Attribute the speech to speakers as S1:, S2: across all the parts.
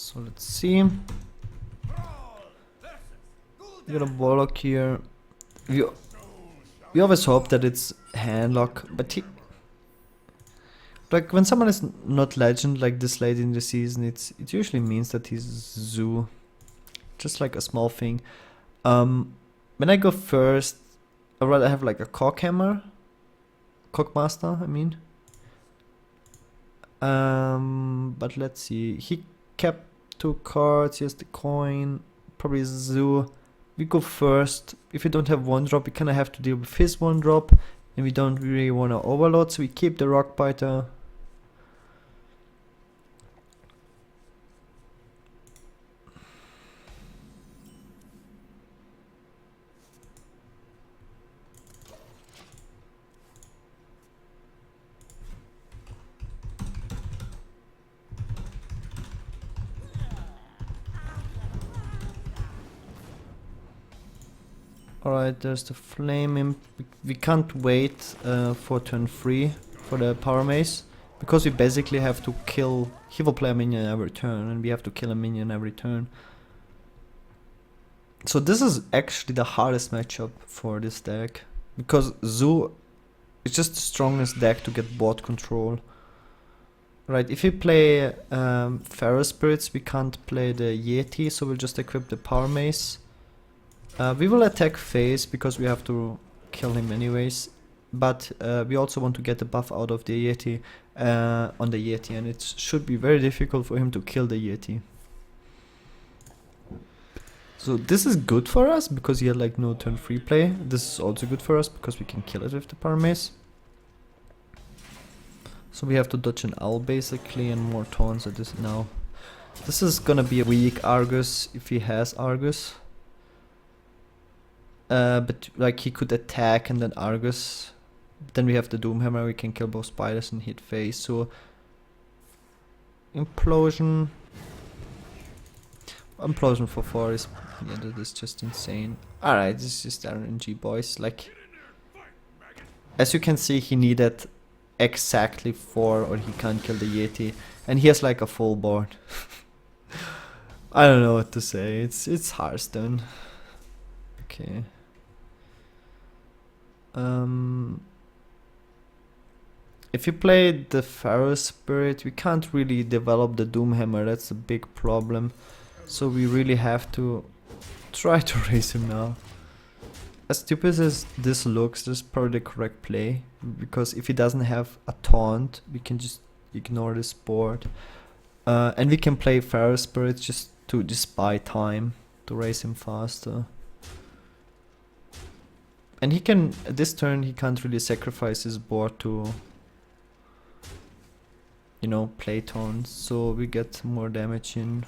S1: So let's see. We got a Warlock here. We always hope that it's handlock, but he... Like, when someone is not legend like this late in the season, it usually means that he's zoo. Just like a small thing. When I go first, I'd rather have like a cockhammer. Cockmaster, I mean. But let's see. He kept 2 cards, he has the coin, probably zoo. We go first. If we don't have 1-drop, we kinda have to deal with his 1-drop. And we don't really wanna overload, so we keep the Rockbiter. Alright, there's the Flame Imp. We can't wait for turn 3 for the Power Mace. Because we basically have to kill... He will play a minion every turn and we have to kill a minion every turn. So this is actually the hardest matchup for this deck. Because Zoo is just the strongest deck to get board control. Right, if we play Pharaoh Spirits, we can't play the Yeti, so we'll just equip the Power Mace. We will attack phase because we have to kill him anyways, but we also want to get the buff out of the Yeti on the Yeti, and it should be very difficult for him to kill the Yeti. So this is good for us because he had like no turn 3 play. This is also good for us because we can kill it with the Power Mace. So we have to dodge an owl basically and more taunts at this now. This is gonna be a weak Argus if he has Argus. But like he could attack and then Argus. Then we have the Doomhammer, we can kill both spiders and hit face. So Implosion for 4 is, yeah, that is just insane. Alright, this is just RNG, boys. Like, as you can see, he needed exactly 4 or he can't kill the Yeti. And he has like a full board. I don't know what to say, it's Hearthstone. Okay. If you play the Pharaoh Spirit, we can't really develop the Doomhammer, that's a big problem. So we really have to try to raise him now. As stupid as this looks, this is probably the correct play. Because if he doesn't have a taunt, we can just ignore this board. And we can play Pharaoh Spirit just to buy time to raise him faster. And he can, this turn, he can't really sacrifice his board to, you know, play taunts, so we get more damage in.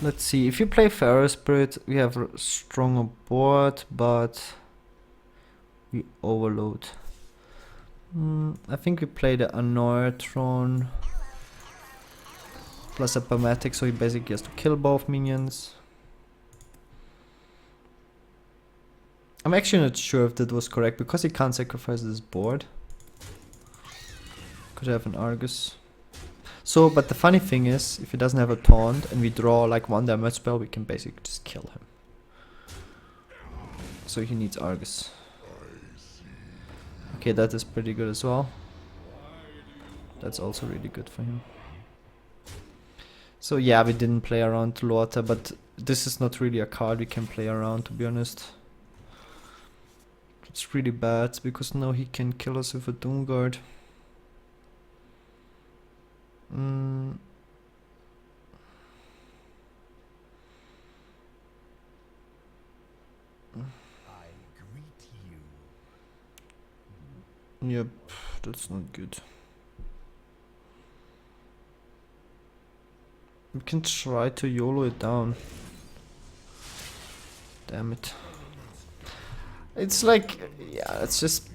S1: Let's see, if you play Pharaoh Spirit, we have a stronger board, but we overload. I think we play the Annoyatron. Plus a Pamatic, so he basically has to kill both minions. I'm actually not sure if that was correct, because he can't sacrifice this board. Could have an Argus. So, but the funny thing is, if he doesn't have a taunt and we draw like 1 damage spell, we can basically just kill him. So he needs Argus. Okay, that is pretty good as well. That's also really good for him. So yeah, we didn't play around Lorta, but this is not really a card we can play around, to be honest. It's really bad, because now he can kill us with a Doomguard. Yep, that's not good. We can try to YOLO it down. Damn it. It's like, yeah, it's just...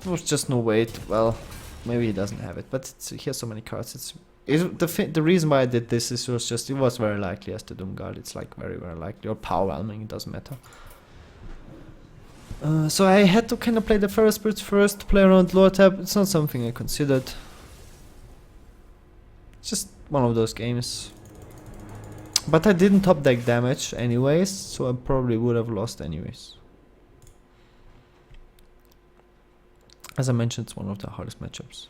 S1: There's just no way to, well, maybe he doesn't have it, but he has so many cards. The reason why I did this is it was very likely as the Doomguard. It's like very likely, or Power Whelming, it doesn't matter. So I had to kind of play the Feral Spirits first to play around lower tap. It's not something I considered. It's just one of those games. But I didn't top deck damage anyways, so I probably would have lost anyways. As I mentioned, it's one of the hardest matchups.